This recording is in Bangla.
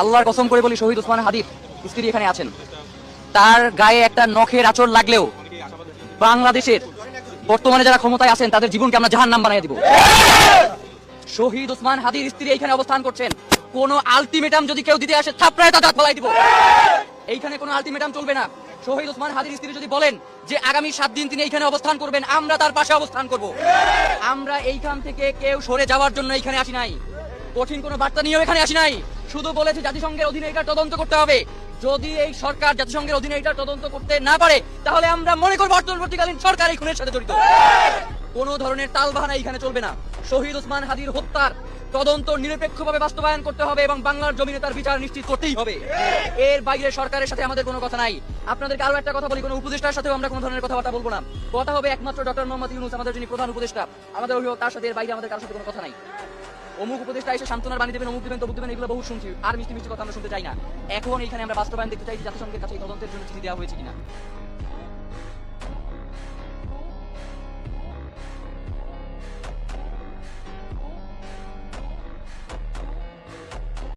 আল্লাহর কসম করে বলি, শহীদ ওসমান হাদির স্ত্রী এখানে আছেন, তার গায়ে একটা নখের আঁচড় লাগলেও বাংলাদেশের বর্তমানে যারা ক্ষমতায় আছেন তাদের জীবনকে আমরা জাহান্নাম বানিয়ে দিব। শহীদ ওসমান হাদির স্ত্রী এইখানে অবস্থান করছেন, কোন আলটিমেটাম যদি কেউ দিতে আসে থাপড়ায় তা দাঁত ফলাই দিব। এইখানে কোনো আলটিমেটাম চলবে না। শহীদ ওসমান হাদির স্ত্রী যদি বলেন যে আগামী 7 দিন তিনি এইখানে অবস্থান করবেন, আমরা তার পাশে অবস্থান করব। আমরা এইখান থেকে কেউ সরে যাওয়ার জন্য এইখানে আসি নাই, কঠিন কোনো বার্তা নিয়েও এখানে আসি নাই। শুধু বলেছে জাতিসংঘের অধীনে এটা তদন্ত করতে হবে। যদি এই সরকার জাতিসংঘের অধীনে এটা তদন্ত করতে না পারে, তাহলে আমরা মনে করব অন্তর্বর্তীকালীন সরকার এই খুনের সাথে জড়িত। কোন ধরনের তালবাহানা এখানে চলবে না। শহীদ ওসমান হাদির হত্যার তদন্ত নিরপেক্ষভাবে বাস্তবায়ন করতে হবে এবং বাংলার জমিনে তার বিচার নিশ্চিত করতেই হবে। এর বাইরে সরকারের সাথে আমাদের কোনো কথা নাই। আপনাদেরকে আরো একটা কথা বলি, কোনো উপদেষ্টার সাথেও আমরা কোনো ধরনের কথাবার্তা বলবো না। কথা হবে একমাত্র ডক্টর মোহাম্মদ ইউনূস, আমাদের যিনি প্রধান উপদেষ্টা, আমাদের অভিভাবক, তার সাথে। এর বাইরে আমাদের কারোর সাথে কোনো কথা নাই। অমুক উপদেষ্টা এসে সান্ত্বনার বাণী দেবেন, অমুক দেবেন, তমুক দেবেন, এগুলো বহু শুনছি। আর মিষ্টি মিষ্টি কথা আমরা শুনতে চাই না। এখন এইখানে আমরা বাস্তবায়ন দেখতে চাই যে জাতিসংঘের কাছে এই তদন্তের জন্য চিঠি দেওয়া হয়েছে কিনা।